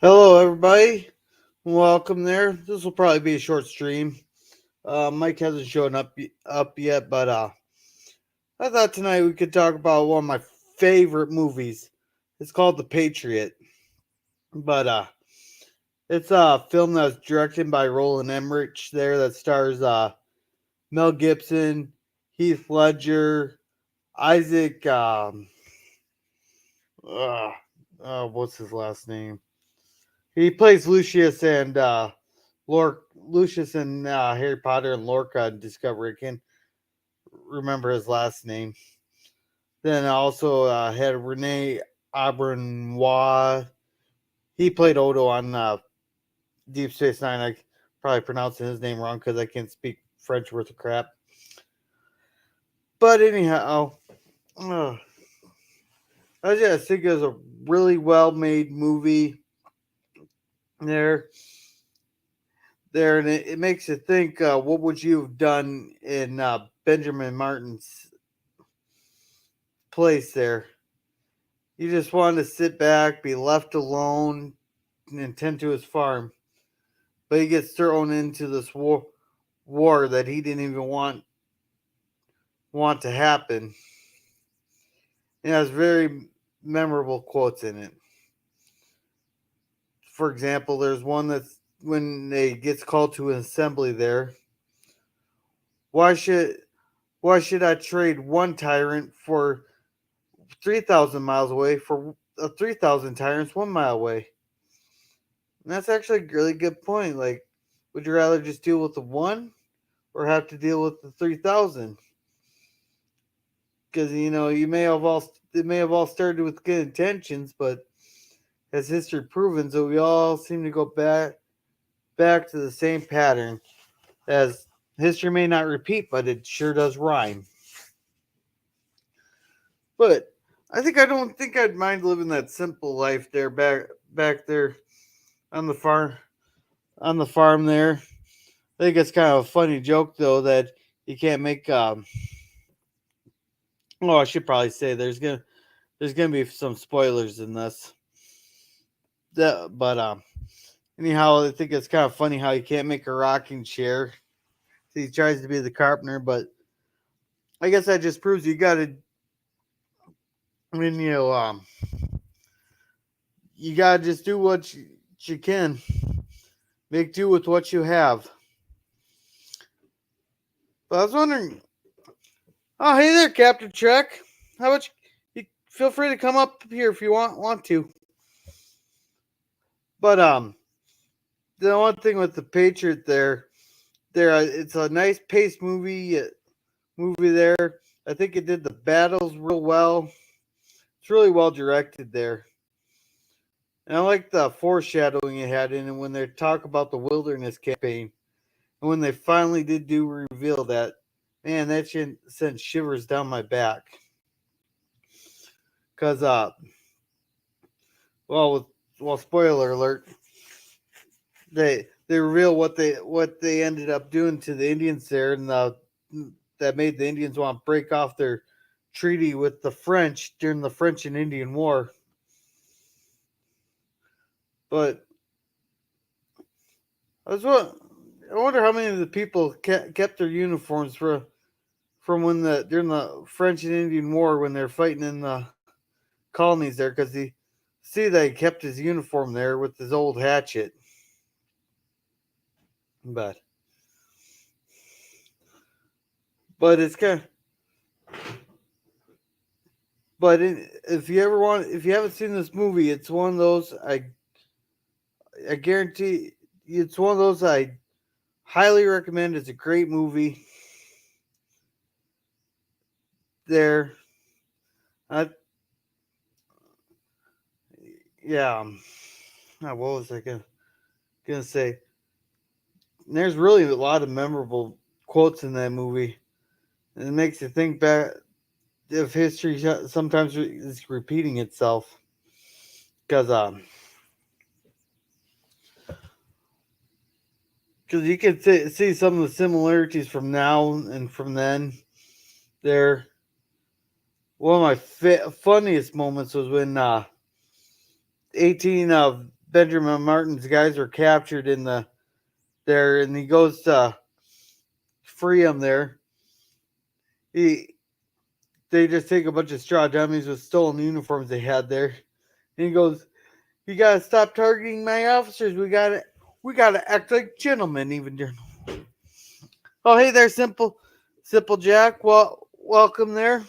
Hello, everybody. Welcome there. This will probably be a short stream. Mike hasn't shown up yet, but I thought tonight we could talk about one of my favorite movies. It's called The Patriot, but it's a film that was directed by Roland Emmerich. There, that stars Mel Gibson, Heath Ledger, Isaac. Uh, what's his last name? He plays Lucius and Lucius and Harry Potter and Lorca and Discovery. I can't remember his last name. Then I also had Rene Aubernois. He played Odo on Deep Space Nine. I probably pronouncing his name wrong because I can't speak French worth of crap. But anyhow, uh, I just think it was a really well made movie. There, and it makes you think. What would you have done in Benjamin Martin's place there? You just wanted to sit back, be left alone, and tend to his farm. But he gets thrown into this war that he didn't even want to happen. It has very memorable quotes in it. For example, there's one that's when they gets called to an assembly there. Why should I trade one tyrant for 3,000 miles away for 3,000 tyrants 1 mile away? And that's actually a really good point. Like, would you rather just deal with the one or have to deal with the 3,000? Because you may have all it may have all started with good intentions, but as history proven, so we all seem to go back to the same pattern. As history may not repeat, but it sure does rhyme. But I don't think I'd mind living that simple life there back there on the farm there. I think it's kind of a funny joke though that you can't make. Oh, I should probably say there's gonna be some spoilers in this. But anyhow, I think it's kind of funny how you can't make a rocking chair. He tries to be the carpenter, but I guess that just proves you gotta when you gotta just do what you can. Make do with what you have. But I was wondering, oh hey there, Captain Trek. How about you feel free to come up here if you want to. But the one thing with the Patriot there it's a nice paced movie there. I think it did the battles real well. It's really well directed there. And I like the foreshadowing it had in it when they talk about the wilderness campaign. And when they finally did reveal that, man, that shit sent shivers down my back. Cause well spoiler alert, they reveal what they ended up doing to the Indians there, and that made the Indians want to break off their treaty with the French during the French and Indian War. But I wonder how many of the people kept their uniforms from when during the French and Indian War when they're fighting in the colonies there, because he see that he kept his uniform there with his old hatchet. But it's kind of, if you haven't seen this movie, it's one of those I guarantee it's one of those I highly recommend. It's a great movie. There, uh, yeah. What was I gonna say? There's really a lot of memorable quotes in that movie. And it makes you think back if history sometimes is repeating itself. Because you can see some of the similarities from now and from then. There, one of my funniest moments was when 18 of Benjamin Martin's guys were captured in the there, and he goes to free them there. He They just take a bunch of straw dummies with stolen uniforms they had there, and he goes, "You gotta stop targeting my officers. We gotta act like gentlemen, even during." Oh, hey there, simple Jack. Well, welcome there.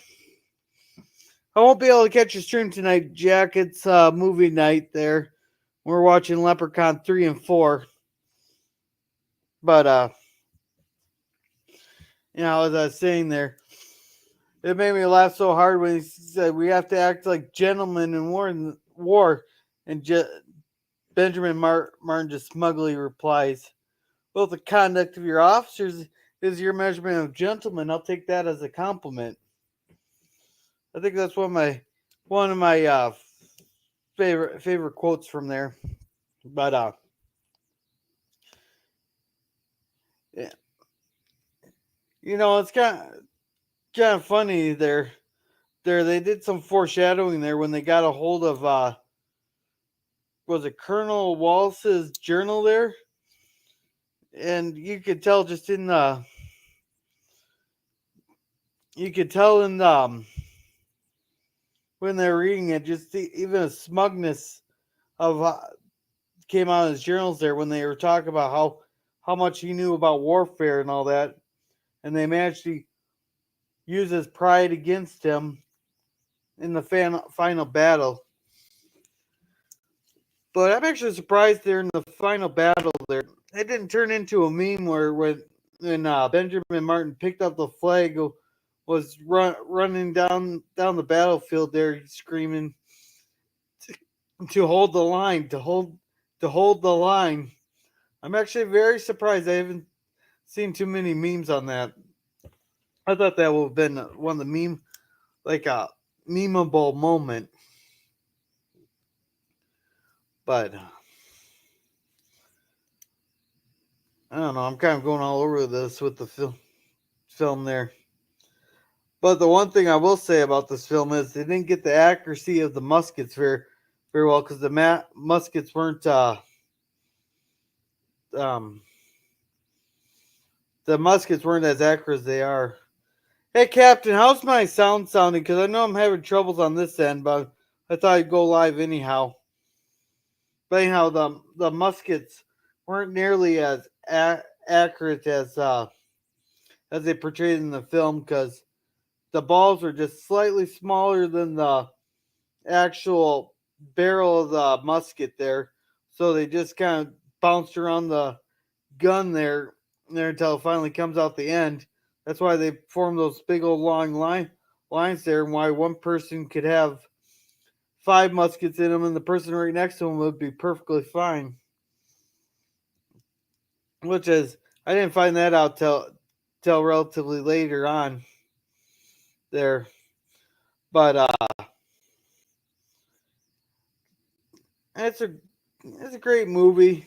I won't be able to catch your stream tonight, Jack. It's movie night there. We're watching Leprechaun 3 and 4. But as I was saying there, it made me laugh so hard when he said we have to act like gentlemen in war, and Benjamin Martin just smugly replies, "Well, the conduct of your officers is your measurement of gentlemen. I'll take that as a compliment." I think that's one of my favorite quotes from there. But yeah, it's kind of funny there. They did some foreshadowing there when they got a hold of was it Colonel Wallace's journal there, and you could tell in when they're reading it, just even a smugness of came out of his journals there when they were talking about how much he knew about warfare and all that, and they managed to use his pride against him in the final battle. But I'm actually surprised there in the final battle there, it didn't turn into a meme where when Benjamin Martin picked up the flag, was running down the battlefield there, screaming to hold the line, to hold the line. I'm actually very surprised. I haven't seen too many memes on that. I thought that would have been one of the like a memeable moment. But I don't know. I'm kind of going all over this with the film there. But the one thing I will say about this film is they didn't get the accuracy of the muskets very well, because the muskets weren't the muskets weren't as accurate as they are. Hey, Captain, how's my sound sounding? Because I know I'm having troubles on this end, but I thought I'd go live anyhow. But anyhow, the muskets weren't nearly as accurate as they portrayed in the film, because the balls were just slightly smaller than the actual barrel of the musket there, so they just kind of bounced around the gun there until it finally comes out the end. That's why they form those big old long lines there, and why one person could have 5 muskets in them, and the person right next to him would be perfectly fine. Which is, I didn't find that out till relatively later on there. But it's a great movie.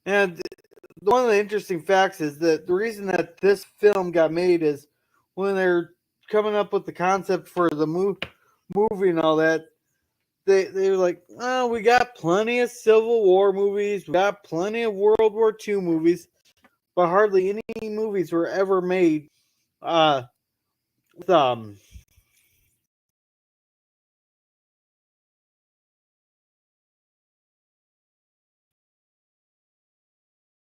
And one of the interesting facts is that the reason that this film got made is when they're coming up with the concept for the movie and all that, they were like, "Oh, we got plenty of Civil War movies, we got plenty of World War II movies, but hardly any movies were ever made with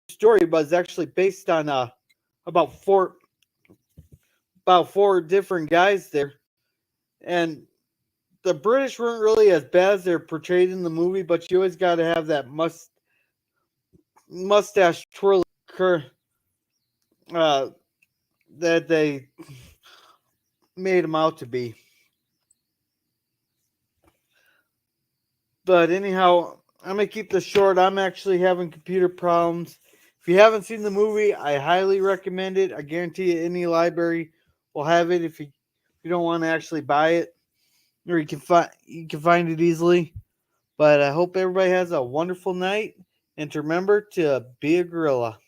story, but it's actually based on about four different guys there, and the British weren't really as bad as they're portrayed in the movie, but you always got to have that mustache twirly that they made him out to be. But anyhow, I'm gonna keep this short. I'm actually having computer problems. If you haven't seen the movie, I highly recommend it. I guarantee you, any library will have it if you don't want to actually buy it, or you can find it easily. But I hope everybody has a wonderful night, and to remember to be a gorilla.